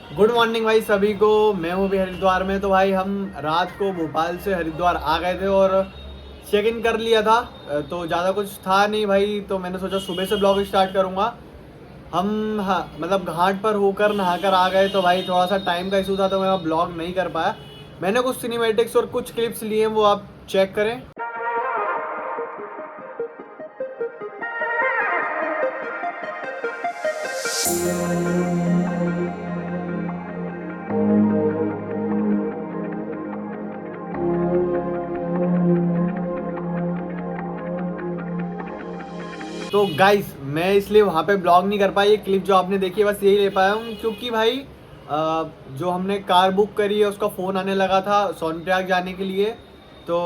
Good morning भाई सभी को। मैं हूँ भी हरिद्वार में। तो भाई हम रात को भोपाल से हरिद्वार आ गए थे और चेक इन कर लिया था। तो ज़्यादा कुछ था नहीं भाई, तो मैंने सोचा सुबह से ब्लॉग स्टार्ट करूँगा। हम हाँ मतलब घाट पर होकर नहाकर आ गए, तो भाई थोड़ा सा टाइम का इशू था तो मैं ब्लॉग नहीं कर पाया। मैंने कुछ सिनेमेटिक्स और कुछ क्लिप्स लिए हैं, वो आप चेक करें। तो गाइस मैं इसलिए वहाँ पे ब्लॉग नहीं कर पाया। ये क्लिप जो आपने देखी है बस यही ले पाया हूँ, क्योंकि भाई जो हमने कार बुक करी है उसका फ़ोन आने लगा था सोनप्रयाग जाने के लिए। तो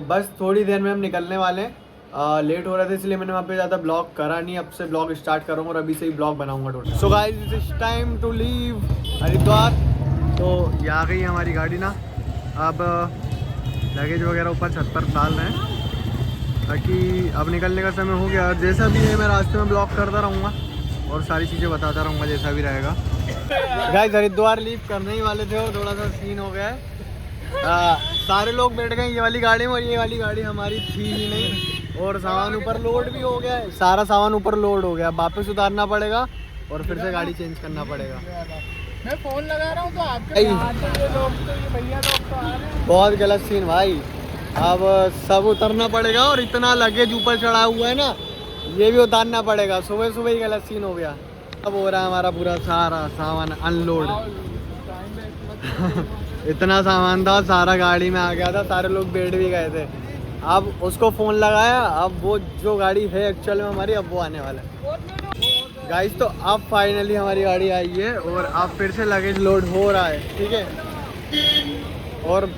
बस थोड़ी देर में हम निकलने वाले हैं। लेट हो रहा था इसलिए मैंने वहाँ पे ज़्यादा ब्लॉग करा नहीं। अब से ब्लॉग स्टार्ट करूँगा और अभी से ही ब्लॉग बनाऊँगा total. So guys it's time to leave Haridwar. तो ये आ गई हमारी गाड़ी ना। अब लगेज वगैरह ऊपर छत पर डाल रहे हैं ताकि अब निकलने का समय हो गया। जैसा भी है मैं रास्ते में ब्लॉग करता रहूँगा और सारी चीज़ें बताता रहूँगा जैसा भी रहेगा। गाइस हरिद्वार लीव करने ही वाले थे और थोड़ा सा सीन हो गया है। सारे लोग बैठ गए ये वाली गाड़ी में और ये वाली गाड़ी हमारी थी ही नहीं, और सामान ऊपर लोड भी हो गया है। सारा सामान ऊपर लोड हो गया, वापस उतारना पड़ेगा और फिर से गाड़ी चेंज करना पड़ेगा। मैं फोन लगा रहा हूँ तो आपके ये लोग तो ये भैया लोग तो आ रहे हैं। बहुत गलत सीन भाई। अब सब उतरना पड़ेगा और इतना लगेज ऊपर चढ़ा हुआ है ना, ये भी उतारना पड़ेगा। सुबह सुबह ही गलत सीन हो गया। अब हो रहा है हमारा पूरा सारा सामान अनलोड। इतना सामान था सारा गाड़ी में आ गया था, सारे लोग बैठ भी गए थे। अब उसको फ़ोन लगाया, अब वो जो गाड़ी है एक्चुअल में हमारी अब वो आने वाला है। गाइस तो अब फाइनली हमारी गाड़ी आई है और अब फिर से लगेज लोड हो रहा है, ठीक है। और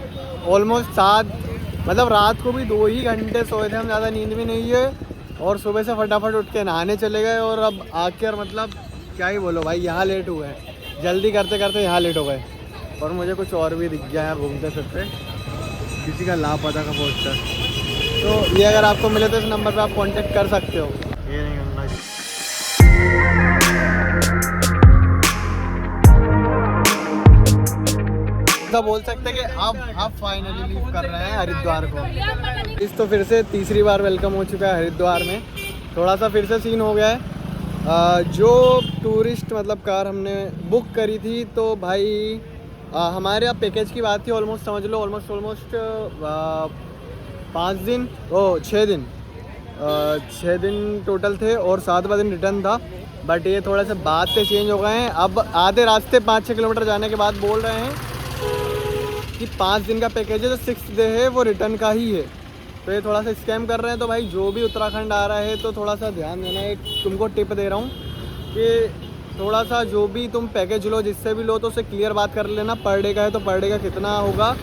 ऑलमोस्ट 7 मतलब रात को भी 2 ही घंटे सोए थे हम, ज़्यादा नींद भी नहीं है। और सुबह से फटाफट उठ के नहाने चले गए और अब आकर मतलब क्या ही बोलो भाई, यहाँ लेट हुए हैं। जल्दी करते करते यहाँ लेट हो गए। और मुझे कुछ और भी दिख गया है घूमते फिरते, किसी का लापता का पोस्टर। तो ये अगर आपको मिले तो इस नंबर पर आप कॉन्टेक्ट कर सकते हो। ये नहीं करना तो बोल सकते हैं कि अब फाइनली लीव कर रहे हैं हरिद्वार को। इस तो फिर से तीसरी बार वेलकम हो चुका है हरिद्वार में। थोड़ा सा फिर से सीन हो गया है। जो टूरिस्ट मतलब कार हमने बुक करी थी तो भाई हमारे यहाँ पैकेज की बात थी ऑलमोस्ट समझ लो ऑलमोस्ट 5 दिन 6 दिन टोटल थे और 7वां दिन रिटर्न था। बट ये थोड़ा सा बाद से चेंज हो गए हैं। अब आधे रास्ते 5-6 किलोमीटर जाने के बाद बोल रहे हैं कि 5 दिन का पैकेज है, जो 6th डे है वो रिटर्न का ही है। तो ये थोड़ा सा स्कैम कर रहे हैं। तो भाई जो भी उत्तराखंड आ रहा है तो थोड़ा सा ध्यान देना। एक तुमको टिप दे रहा हूँ कि थोड़ा सा जो भी तुम पैकेज लो, जिससे भी लो तो उससे क्लियर बात कर लेना। पर डे का है तो पर डे का कितना होगा,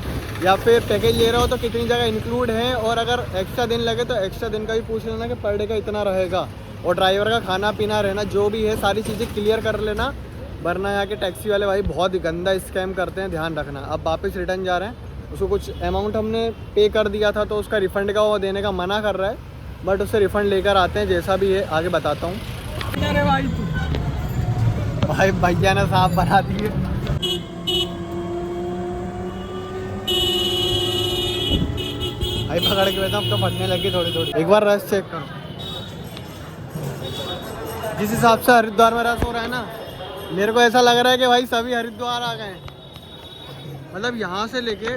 या फिर पैकेज ले रहे हो तो कितनी जगह इंक्लूड है। और अगर एक्स्ट्रा दिन लगे तो एक्स्ट्रा दिन का भी पूछ लेना कि पर डे का इतना रहेगा। और ड्राइवर का खाना पीना रहना जो भी है सारी चीज़ें क्लियर कर लेना, वरना यहाँ के टैक्सी वाले भाई बहुत ही गंदा स्कैम करते हैं, ध्यान रखना। अब वापस रिटर्न जा रहे हैं, उसको कुछ अमाउंट हमने पे कर दिया था तो उसका रिफ़ंड का वो देने का मना कर रहा है। बट उससे रिफ़ंड लेकर आते हैं, जैसा भी है आगे बताता हूँ। अरे भाई भैया ने साफ बना दिए। भाई पकड़ के बैठा, अब तो फटने लगी थोड़ी थोड़ी। एक बार रस चेक करो। जिस हिसाब से हरिद्वार में रस हो रहा है ना, मेरे को ऐसा लग रहा है कि भाई सभी हरिद्वार आ गए। मतलब यहाँ से लेके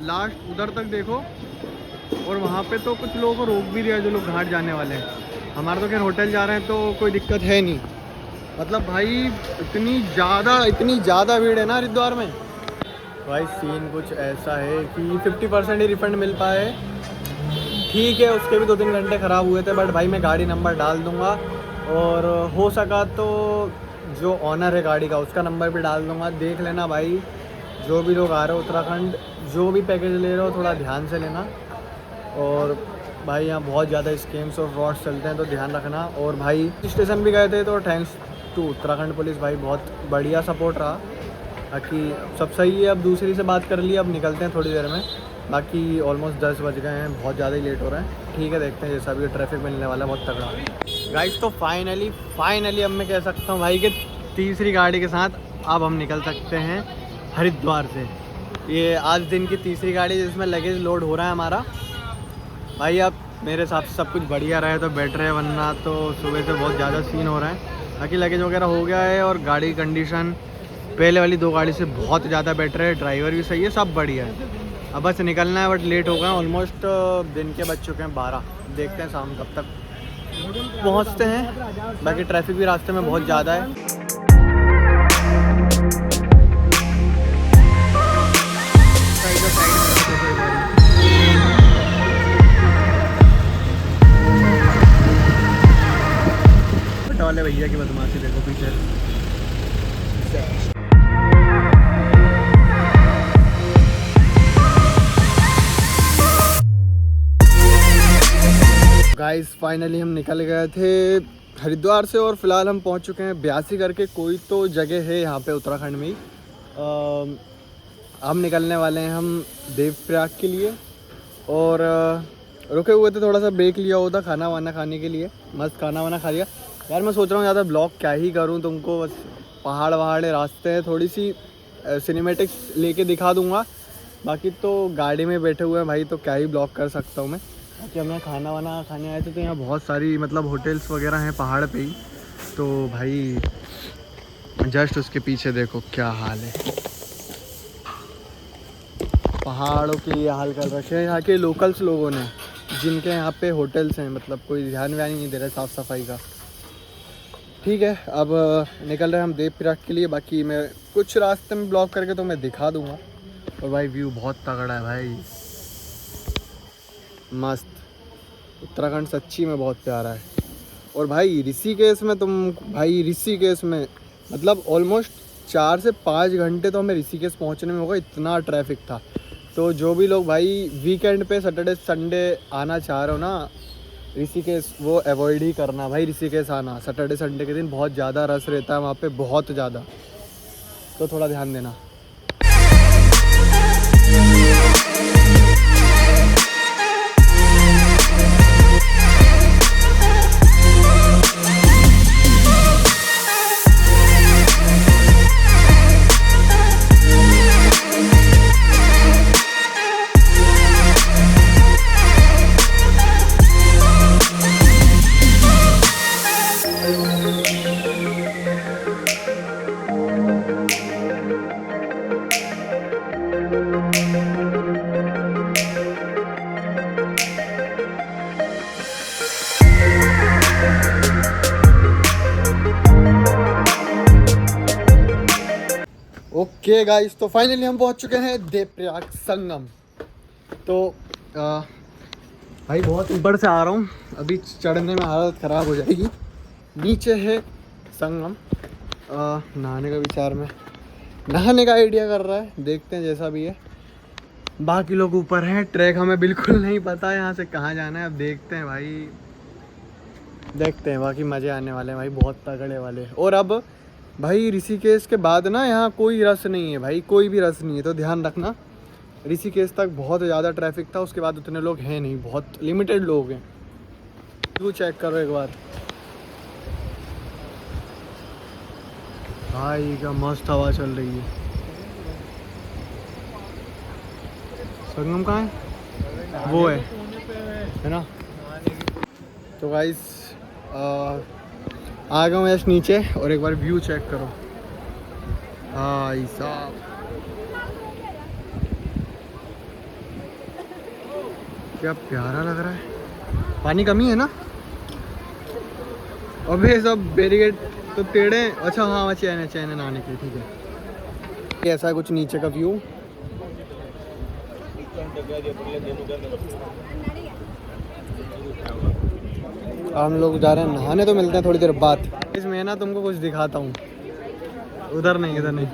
लास्ट उधर तक देखो, और वहाँ पे तो कुछ लोगों को रोक भी दिया जो लोग घाट जाने वाले हैं। हमारे तो खैर होटल जा रहे हैं तो कोई दिक्कत है नहीं। मतलब भाई इतनी ज़्यादा भीड़ है ना हरिद्वार में। भाई सीन कुछ ऐसा है कि 50% ही रिफंड मिल पाए। ठीक है, उसके भी 2-3 घंटे ख़राब हुए थे, बट भाई मैं गाड़ी नंबर डाल दूँगा और हो सका तो जो ऑनर है गाड़ी का उसका नंबर भी डाल दूँगा। देख लेना भाई, जो भी लोग आ रहे हो उत्तराखंड, जो भी पैकेज ले रहे हो थोड़ा ध्यान से लेना। और भाई यहाँ बहुत ज़्यादा स्कैम्स और फ्रॉड्स चलते हैं तो ध्यान रखना। और भाई स्टेशन भी गए थे तो थैंक्स टू उत्तराखंड पुलिस, भाई बहुत बढ़िया सपोर्ट रहा। बाकी सब सही है। अब दूसरी से बात कर ली, अब निकलते हैं थोड़ी देर में। बाकी ऑलमोस्ट 10 बज गए हैं, बहुत ज़्यादा ही लेट हो रहा है। ठीक है, देखते हैं जैसा भी ट्रैफिक मिलने वाला है बहुत तगड़ा। गाइस तो फाइनली अब मैं कह सकता हूँ भाई कि तीसरी गाड़ी के साथ अब हम निकल सकते हैं हरिद्वार से। ये आज दिन की तीसरी गाड़ी जिसमें लगेज लोड हो रहा है हमारा। भाई अब मेरे हिसाब से सब कुछ बढ़िया रहे तो बेटर है, वरना तो सुबह से बहुत ज़्यादा सीन हो रहा है। बाकी लगेज वगैरह हो गया है और गाड़ी कंडीशन पहले वाली 2 गाड़ी से बहुत ज़्यादा बेटर है, ड्राइवर भी सही है, सब बढ़िया है। अब बस निकलना है, बट लेट हो गए, ऑलमोस्ट दिन के बज चुके हैं 12। देखते हैं शाम कब तक पहुंचते हैं। बाकी ट्रैफिक भी रास्ते में बहुत ज़्यादा है। वाले भैया की बदमाशी देखो पीछे। गाइस फाइनली हम निकल गए थे हरिद्वार से और फिलहाल हम पहुंच चुके हैं ब्यासी करके कोई तो जगह है यहाँ पे उत्तराखंड में ही। हम निकलने वाले हैं हम देवप्रयाग के लिए और रुके हुए थे, थोड़ा सा ब्रेक लिया हुआ था खाना वाना खाने के लिए। मस्त खाना वाना खा लिया। यार मैं सोच रहा हूँ ज़्यादा ब्लॉग क्या ही करूँ तुमको, बस पहाड़ वहाड़ रास्ते हैं, थोड़ी सी सिनेमेटिक्स लेके दिखा दूँगा। बाकी तो गाड़ी में बैठे हुए हैं भाई, तो क्या ही ब्लॉग कर सकता हूँ मैं। बाकी हम यहाँ खाना वाना खाने आए थे तो यहाँ बहुत सारी मतलब होटल्स वगैरह हैं पहाड़ पे ही। तो भाई जस्ट उसके पीछे देखो क्या हाल है, पहाड़ों के लिए हाल कर रखे हैं यहाँ के लोकल्स लोगों ने, जिनके यहाँ पे होटल्स हैं। मतलब कोई ध्यान व्यान नहीं दे रहा साफ़ सफाई का। ठीक है, अब निकल रहे हैं हम देवप्रयाग के लिए। बाकी मैं कुछ रास्ते में ब्लॉक करके तो मैं दिखा दूंगा। और भाई व्यू बहुत तगड़ा है भाई, मस्त। उत्तराखंड सच्ची में बहुत प्यारा है। और भाई ऋषिकेश में ऋषिकेश में मतलब ऑलमोस्ट 4 से 5 घंटे तो हमें ऋषिकेश पहुंचने में होगा, इतना ट्रैफिक था। तो जो भी लोग भाई वीकेंड पे सैटरडे संडे आना चाह रहे हो ना ऋषिकेश, वो अवॉइड ही करना भाई। ऋषिकेश आना सैटरडे संडे के दिन बहुत ज़्यादा रश रहता है वहाँ पे, बहुत ज़्यादा, तो थोड़ा ध्यान देना। ओके गाइस, तो फाइनली हम पहुंच चुके हैं देवप्रयाग संगम। तो भाई बहुत ऊपर से आ रहा हूँ, अभी चढ़ने में हालत ख़राब हो जाएगी। नीचे है संगम। नहाने का विचार में, नहाने का आइडिया कर रहा है, देखते हैं जैसा भी है। बाकी लोग ऊपर हैं, ट्रैक हमें बिल्कुल नहीं पता है यहाँ से कहाँ जाना है। अब देखते हैं भाई, देखते हैं। बाकी मज़े आने वाले हैं भाई, बहुत तगड़े वाले। और अब भाई ऋषिकेश के बाद ना यहाँ कोई रश नहीं है भाई, कोई भी रश नहीं है, तो ध्यान रखना। ऋषिकेश तक बहुत ज़्यादा ट्रैफिक था, उसके बाद उतने लोग हैं नहीं, बहुत लिमिटेड लोग हैं। तू चेक करो एक बार भाई, क्या मस्त हवा चल रही है। संगम कहाँ है? वो है ना। तो गाइस आ गया मैं नीचे और एक बार व्यू चेक करो भाई साहब, क्या प्यारा लग रहा है। पानी कमी है ना, अबे सब बैरिकेड तो टेढ़े। अच्छा हाँ, चैन है नहाने के, ठीक है। ऐसा कुछ नीचे का व्यू। हम लोग जा रहे हैं नहाने, तो मिलते हैं थोड़ी देर बाद। इसमें ना तुमको कुछ दिखाता हूँ। उधर नहीं, इधर नहीं।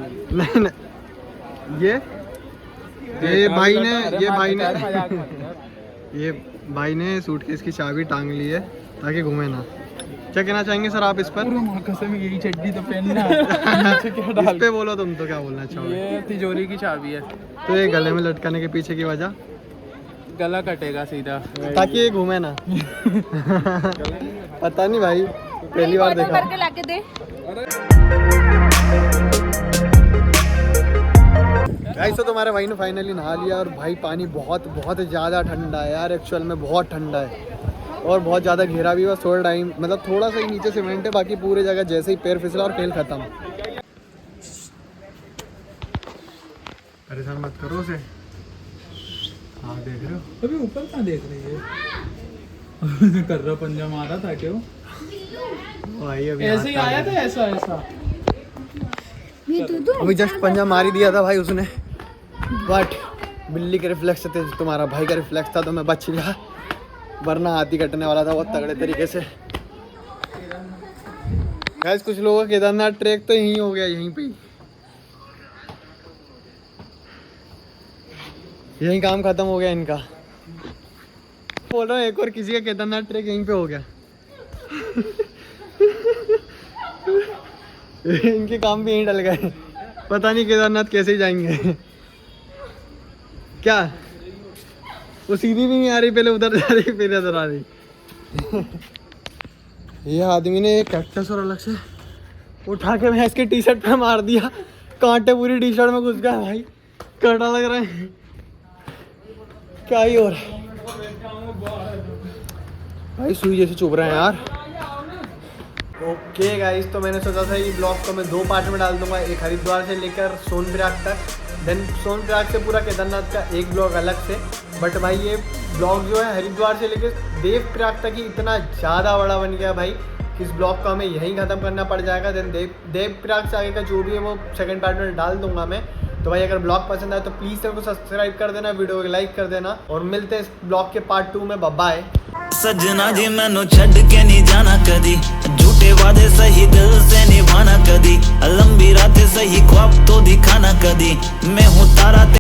ये भाई ने सूटकेस की चाबी टांग ली है ताकि घूमे ना। क्या कहना चाहेंगे सर आप इस पर? कसम यही चड्डी तो पहनना इस पे बोलो तुम, तो क्या बोलना चाहोगे? ये तिजोरी की चाबी है। तो ये गले में लटकाने के पीछे की वजह? गला कटेगा सीधा, ताकि ये घूमे ना। पता नहीं भाई, पहली बार देखा। भाई तो तुम्हारे भाई ने फाइनली नहा लिया और भाई पानी बहुत बहुत ज़्यादा ठंडा है यार, एक्चुअल में बहुत ठंडा है और बहुत ज़्यादा घेरा भी हुआ। थोड़ा टाइम मतलब थोड़ा सा ही नीचे सीमेंट है, बाकी पूरे जगह जैसे ही पैर फिसला और खेल खत्म। परेशान मत करो उसे। हाँ देख रहे हो अभी ऊपर कहाँ देख रही है? कर रहा पंजा मारा था क्यों? भाई अभी ऐसे ही आया था ऐसा ऐसा। अभी जस्ट पंजा मार ही दिया था भाई उसने, बट बिल्ली के रिफ्लेक्स थे, तुम्हारा भाई का रिफ्लेक्स था तो मैं बच गया, वरना हाथी कटने वाला था बहुत तगड़े तरीके से। गाइस कुछ लोगों का केदारनाथ ट्रैक तो यहीं हो गया, यहीं पे यहीं काम खत्म हो गया इनका। बोल रहा हूँ एक और किसी का केदारनाथ ट्रैक यहीं पे हो गया। इनके काम भी यहीं डल गए, पता नहीं केदारनाथ कैसे जाएंगे। क्या वो सीधी भी नहीं आ रही, पहले उधर जा रही फिर इधर आ रही। ये आदमी ने एक कैक्टस और अलग से उठा के मैं इसके टी शर्ट पे मार दिया, कांटे पूरी टी शर्ट में घुस गया भाई, कांटा लग रहा है। क्या ही हो रहा है भाई, सुई जैसे चुभ रहे हैं यार। ओके गाइस, तो मैंने सोचा था ये ब्लॉग को मैं 2 पार्ट में डाल दूंगा, एक हरिद्वार से लेकर सोनप्रयाग तक, देन सोनप्रयाग से पूरा केदारनाथ का एक ब्लॉग अलग से। बट भाई ये ब्लॉग जो है हरिद्वार से लेकर देवप्रयाग तक ही इतना ज़्यादा बड़ा बन गया भाई कि इस ब्लॉग को हमें यहीं ख़त्म करना पड़ जाएगा। देन देवप्रयाग से आगे का जो भी है वो सेकंड पार्ट में डाल दूंगा मैं। तो भाई अगर ब्लॉग पसंद आए तो प्लीज़ चैनल को सब्सक्राइब कर देना, वीडियो को लाइक कर देना और मिलते हैं इस ब्लॉग के पार्ट 2 में। बाय। सजना जी मैनू छड़ के नहीं जाना कदी, झूठे वादे सही दिल से निभाना कदी, लंबी रातें सही ख्वाब तो दिखाना कदी, मैं हूँ तारा।